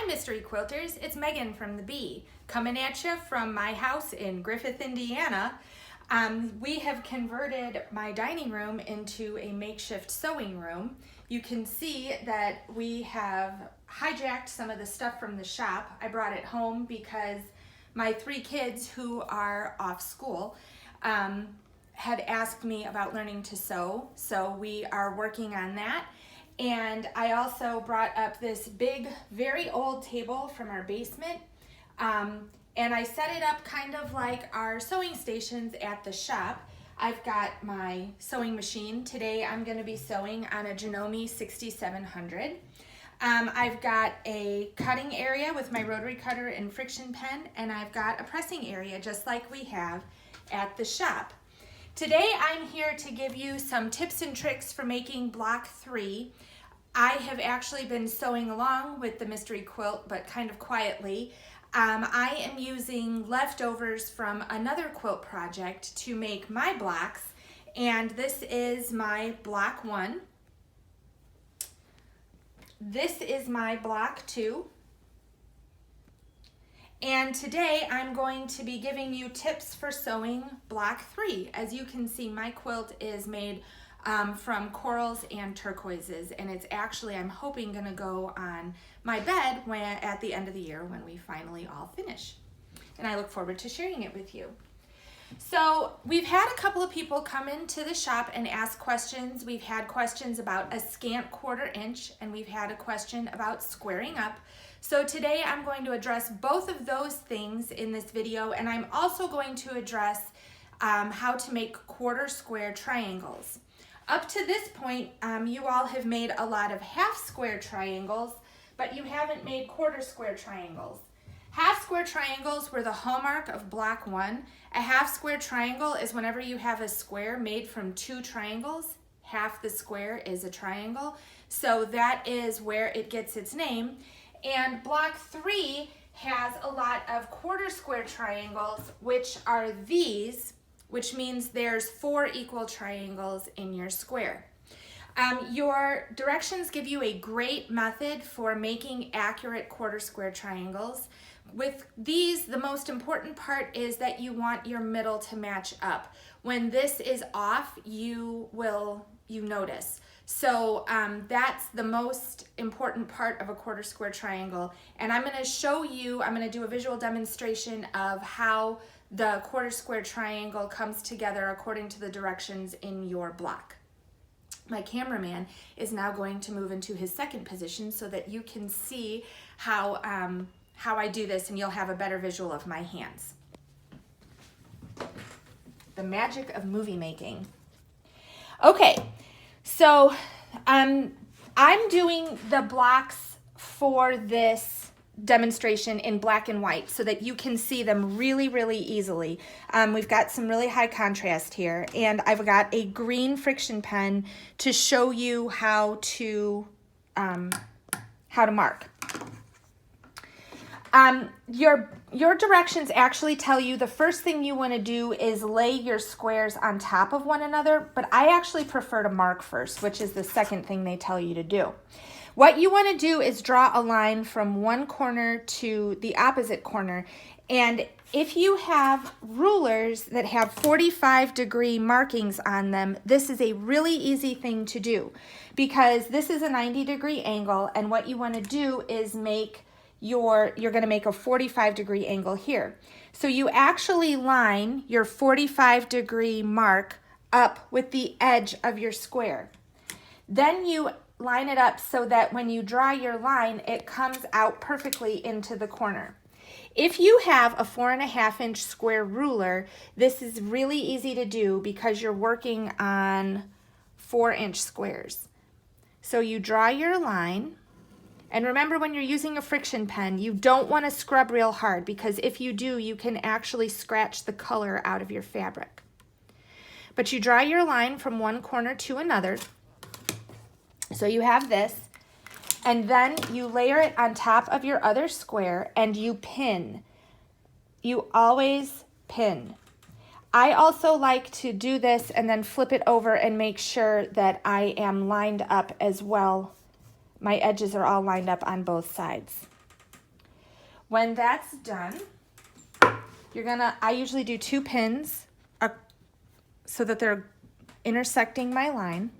Mystery Quilters, it's Megan from the Bee, coming at you from my house in Griffith, Indiana. We have converted my dining room into a makeshift sewing room. You can see that we have hijacked some of the stuff from the shop. I brought it home because my 3 kids who are off school had asked me about learning to sew, so we are working on that. And I also brought up this big, very old table from our basement, and I set it up kind of like our sewing stations at the shop. I've got my sewing machine. Today I'm going to be sewing on a Janome 6700. I've got a cutting area with my rotary cutter and friction pen, and I've got a pressing area just like we have at the shop. Today I'm here to give you some tips and tricks for making block 3. I have actually been sewing along with the mystery quilt, but kind of quietly. I am using leftovers from another quilt project to make my blocks, and this is my block 1. This is my block 2. And today I'm going to be giving you tips for sewing block 3. As you can see, my quilt is made from corals and turquoises, and it's actually, I'm hoping, gonna go on my bed at the end of the year when we finally all finish. And I look forward to sharing it with you. So we've had a couple of people come into the shop and ask questions. We've had questions about a scant 1/4 inch, and we've had a question about squaring up. So today I'm going to address both of those things in this video, and I'm also going to address how to make 1/4 square triangles. Up to this point, you all have made a lot of half square triangles, but you haven't made 1/4 square triangles. Half square triangles were the hallmark of block 1. A half square triangle is whenever you have a square made from 2 triangles. Half the square is a triangle. So that is where it gets its name. And block 3 has a lot of 1/4 square triangles, which are these, which means there's 4 equal triangles in your square. Your directions give you a great method for making accurate 1/4 square triangles. With these, the most important part is that you want your middle to match up. When this is off, you notice. So that's the most important part of a 1/4 square triangle. And I'm going to show you, I'm going to do a visual demonstration of how the 1/4 square triangle comes together according to the directions in your block. My cameraman is now going to move into his second position so that you can see how I do this, and you'll have a better visual of my hands. The magic of movie making. Okay, so I'm doing the blocks for this demonstration in black and white so that you can see them really, really easily. We've got some really high contrast here, and I've got a green friction pen to show you how to mark. Your directions actually tell you the first thing you want to do is lay your squares on top of one another, but I actually prefer to mark first, which is the second thing they tell you to do. What you want to do is draw a line from one corner to the opposite corner, and if you have rulers that have 45-degree markings on them, this is a really easy thing to do because this is a 90-degree angle, and what you want to do is you're going to make a 45-degree angle here. So you actually line your 45-degree mark up with the edge of your square. Then you line it up so that when you draw your line, it comes out perfectly into the corner. If you have a 4.5-inch square ruler, this is really easy to do because you're working on 4-inch squares. So you draw your line. And remember, when you're using a friction pen, you don't want to scrub real hard because if you do, you can actually scratch the color out of your fabric. But you draw your line from one corner to another. So you have this, and then you layer it on top of your other square and you pin. You always pin. I also like to do this and then flip it over and make sure that I am lined up as well. My edges are all lined up on both sides. When that's done, I usually do 2 pins so that they're intersecting my line.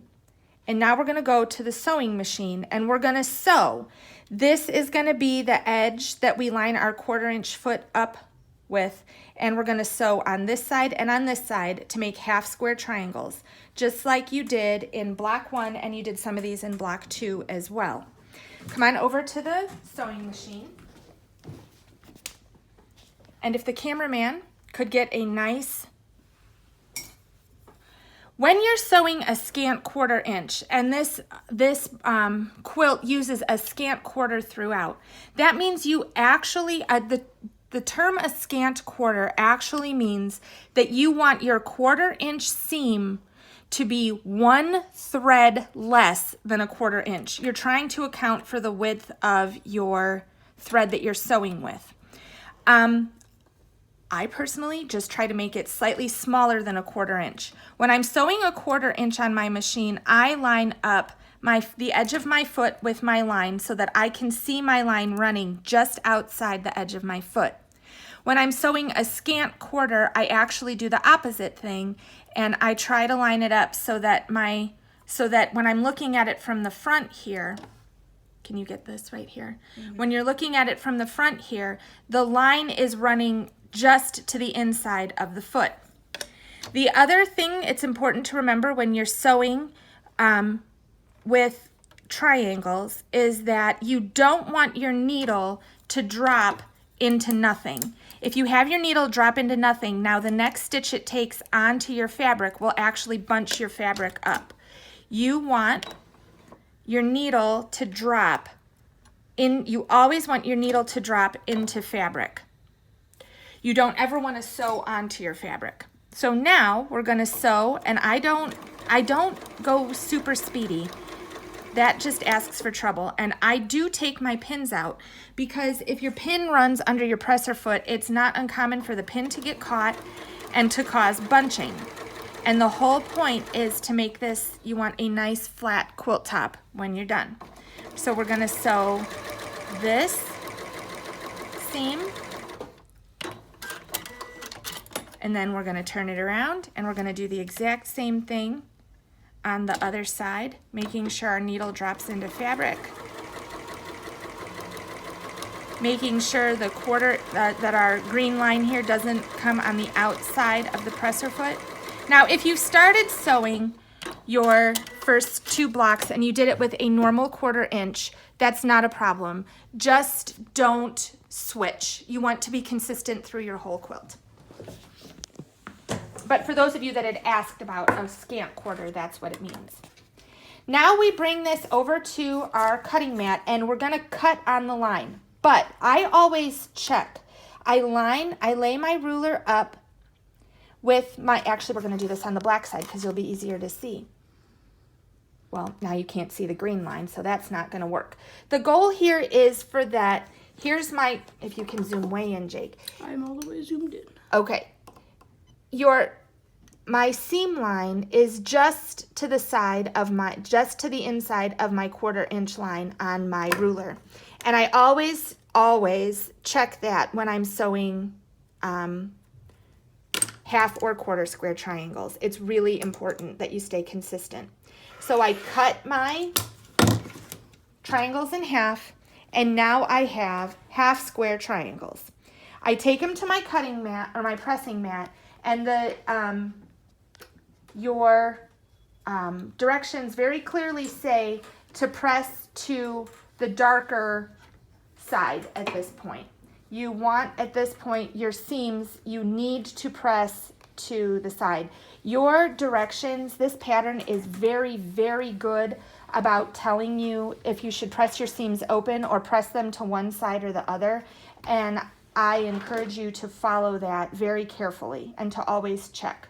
And now we're gonna go to the sewing machine and we're gonna sew. This is gonna be the edge that we line our 1/4 inch foot up with, and we're gonna sew on this side and on this side to make half square triangles, just like you did in block 1 and you did some of these in block 2 as well. Come on over to the sewing machine. And if the cameraman could get a nice, when you're sewing a scant 1/4 inch, and this quilt uses a scant 1/4 throughout, that means you actually, the term a scant 1/4 actually means that you want your 1/4 inch seam to be 1 thread less than a 1/4 inch. You're trying to account for the width of your thread that you're sewing with. I personally just try to make it slightly smaller than a 1/4 inch. When I'm sewing a 1/4 inch on my machine, I line up the edge of my foot with my line so that I can see my line running just outside the edge of my foot. When I'm sewing a scant 1/4, I actually do the opposite thing, and I try to line it up so that when I'm looking at it from the front here, can you get this right here? Mm-hmm. When you're looking at it from the front here, the line is running just to the inside of the foot. The other thing it's important to remember when you're sewing with triangles is that you don't want your needle to drop into nothing. If you have your needle drop into nothing, now the next stitch it takes onto your fabric will actually bunch your fabric up. You want your needle to drop in, you always want your needle to drop into fabric. You don't ever want to sew onto your fabric. So now we're going to sew, and I don't go super speedy. That just asks for trouble. And I do take my pins out because if your pin runs under your presser foot, it's not uncommon for the pin to get caught and to cause bunching. And the whole point is to make this, you want a nice flat quilt top when you're done. So we're going to sew this seam, and then we're going to turn it around and we're going to do the exact same thing on the other side, making sure our needle drops into fabric, making sure the 1/4 that our green line here doesn't come on the outside of the presser foot. Now, if you started sewing your first 2 blocks and you did it with a normal 1/4 inch, that's not a problem. Just don't switch. You want to be consistent through your whole quilt. But for those of you that had asked about a scant 1/4, that's what it means. Now we bring this over to our cutting mat and we're gonna cut on the line. But I always check. I lay my ruler up with my, actually we're gonna do this on the black side because it'll be easier to see. Well, now you can't see the green line, so that's not gonna work. The goal here is for that, here's my, if you can zoom way in, Jake. I'm all the way zoomed in. Okay. My seam line is just to the side of just to the inside of my 1/4 inch line on my ruler. And I always check that when I'm sewing half or 1/4 square triangles. It's really important that you stay consistent. So I cut my triangles in half, and now I have half square triangles. I take them to my cutting mat or my pressing mat, and your directions very clearly say to press to the darker side at this point. You want, at this point, your seams, you need to press to the side. Your directions, this pattern is very, very good about telling you if you should press your seams open or press them to one side or the other. And I encourage you to follow that very carefully and to always check.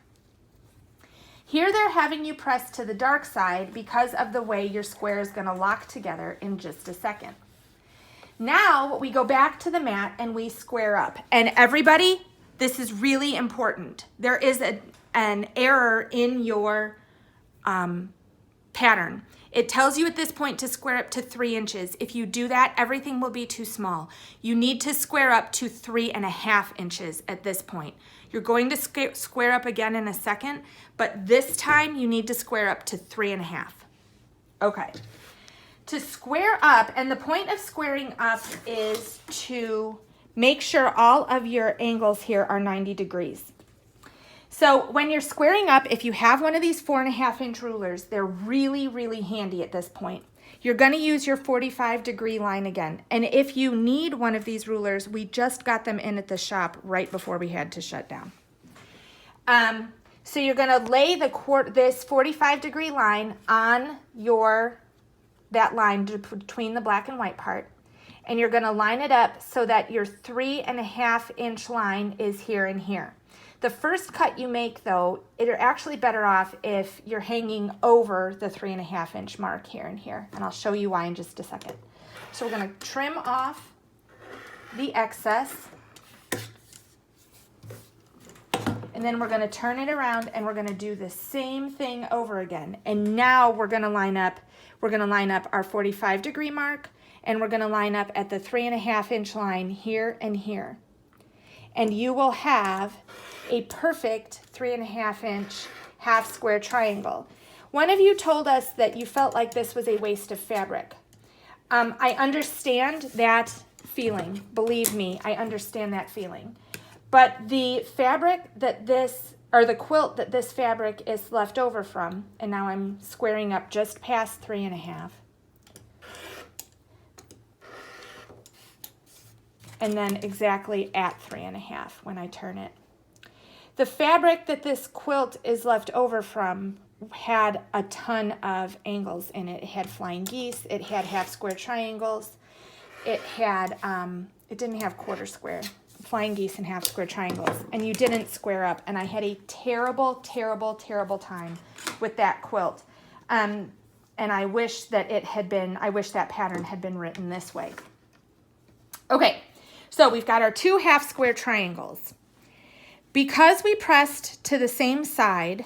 Here they're having you press to the dark side because of the way your square is going to lock together in just a second. Now we go back to the mat and we square up. And everybody, this is really important. There is an error in your pattern. It tells you at this point to square up to 3 inches. If you do that, everything will be too small. You need to square up to 3.5 inches at this point. You're going to square up again in a second, but this time you need to square up to 3.5. Okay. To square up, and the point of squaring up is to make sure all of your angles here are 90 degrees. So when you're squaring up, if you have one of these 4.5-inch rulers, they're really, really handy at this point. You're going to use your 45-degree line again. And if you need one of these rulers, we just got them in at the shop right before we had to shut down. So you're going to lay this 45-degree line on that line between the black and white part. And you're going to line it up so that your 3.5-inch line is here and here. The first cut you make, though, you're actually better off if you're hanging over the 3.5-inch mark here and here. And I'll show you why in just a second. So we're going to trim off the excess. And then we're going to turn it around and we're going to do the same thing over again. And now we're going to line up our 45-degree mark, and we're going to line up at the 3.5-inch line here and here. And you will have a perfect 3.5-inch half square triangle. One of you told us that you felt like this was a waste of fabric. I understand that feeling. Believe me, I understand that feeling. But the fabric that the quilt that this fabric is left over from, and now I'm squaring up just past 3.5. And then exactly at 3.5 when I turn it. The fabric that this quilt is left over from had a ton of angles in it. It had flying geese, it had half square triangles, it didn't have quarter square, flying geese and half square triangles, and you didn't square up, and I had a terrible, terrible, terrible time with that quilt. And I wish that that pattern had been written this way. Okay. So we've got our 2 half square triangles. Because we pressed to the same side,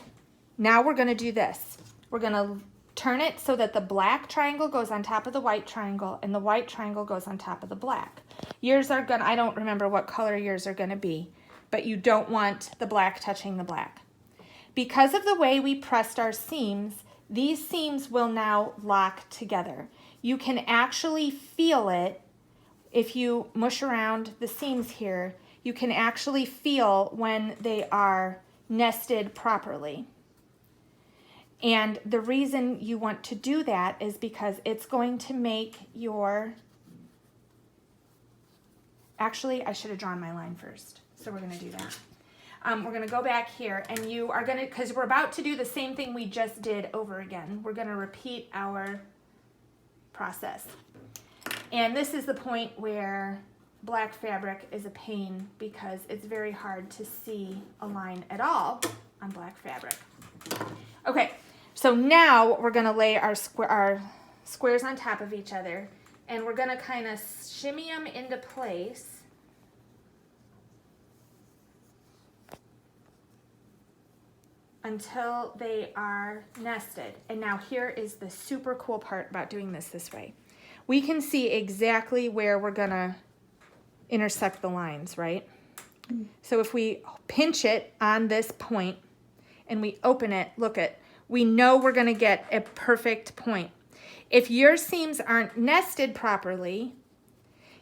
now we're going to do this. We're going to turn it so that the black triangle goes on top of the white triangle and the white triangle goes on top of the black. I don't remember what color yours are going to be, but you don't want the black touching the black. Because of the way we pressed our seams, these seams will now lock together. You can actually feel it. If you mush around the seams here, you can actually feel when they are nested properly. And the reason you want to do that is because it's going to make actually, I should have drawn my line first. So we're going to do that. We're going to go back here, and because we're about to do the same thing we just did over again. We're going to repeat our process. And this is the point where black fabric is a pain because it's very hard to see a line at all on black fabric. Okay, so now we're going to lay our squares on top of each other, and we're going to kind of shimmy them into place. Until they are nested. And now here is the super cool part about doing this way. We can see exactly where we're going to intersect the lines, right? So if we pinch it on this point and we open it, we know we're going to get a perfect point. If your seams aren't nested properly,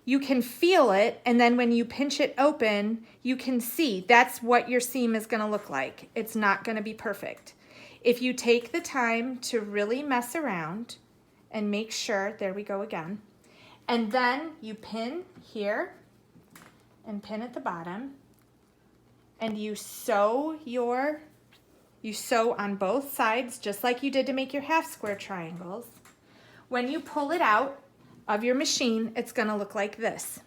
you can feel it, and then when you pinch it open, you can see that's what your seam is going to look like. It's not going to be perfect. If you take the time to really mess around and make sure, there we go again, and then you pin here and pin at the bottom, and you sew on both sides just like you did to make your half square triangles. When you pull it out of your machine, it's going to look like this.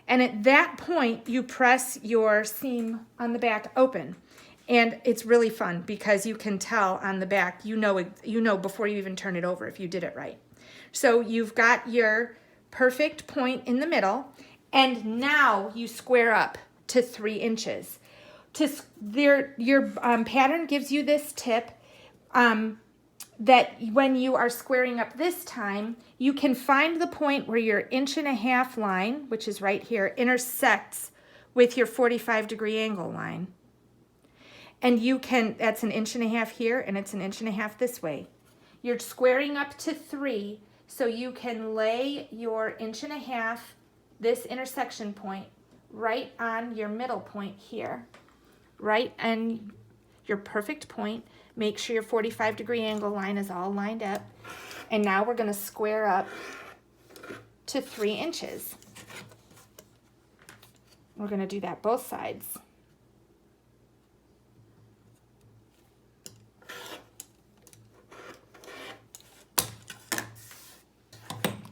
And at that point, you press your seam on the back open. And it's really fun because you can tell on the back, you know before you even turn it over if you did it right. So you've got your perfect point in the middle, and now you square up to 3 inches. Your pattern gives you this tip. that when you are squaring up this time, you can find the point where your 1.5 inch line, which is right here, intersects with your 45-degree angle line. And you can, that's 1.5 inches here, and it's 1.5 inches this way. You're squaring up to 3, so you can lay your 1.5 inches, this intersection point, right on your middle point here, right on your perfect point. Make sure your 45-degree angle line is all lined up. And now we're going to square up to 3 inches. We're going to do that both sides.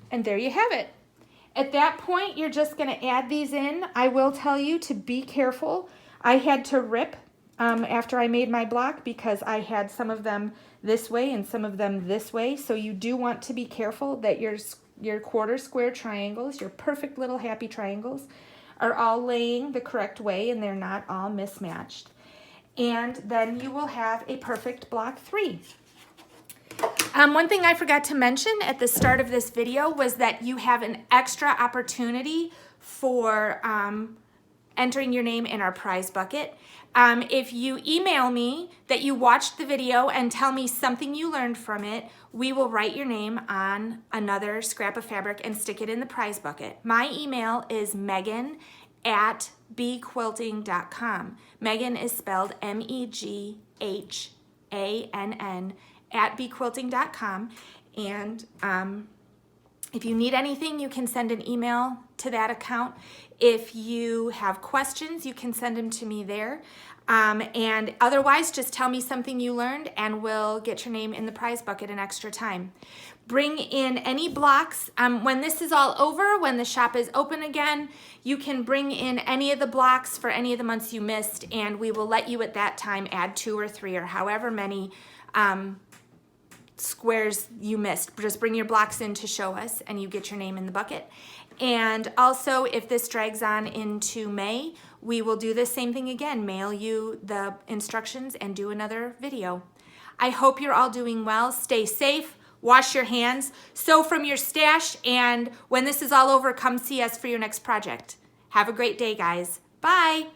And there you have it. At that point, you're just going to add these in. I will tell you to be careful. I had to rip after I made my block because I had some of them this way and some of them this way. So you do want to be careful that your quarter square triangles, your perfect little happy triangles, are all laying the correct way and they're not all mismatched. And then you will have a perfect block 3. One thing I forgot to mention at the start of this video was that you have an extra opportunity for entering your name in our prize bucket. If you email me that you watched the video and tell me something you learned from it, we will write your name on another scrap of fabric and stick it in the prize bucket. My email is megan@bquilting.com. Megan is spelled MEGHANN @bquilting.com. And if you need anything, you can send an email to that account. If you have questions, you can send them to me there. And otherwise, just tell me something you learned and we'll get your name in the prize bucket an extra time. Bring in any blocks. When this is all over, when the shop is open again, you can bring in any of the blocks for any of the months you missed, and we will let you at that time add 2 or 3 or however many squares you missed. Just bring your blocks in to show us and you get your name in the bucket. And also, if this drags on into May, we will do the same thing again, mail you the instructions and do another video. I hope you're all doing well. Stay safe, wash your hands, sew from your stash, and when this is all over, come see us for your next project. Have a great day, guys. Bye.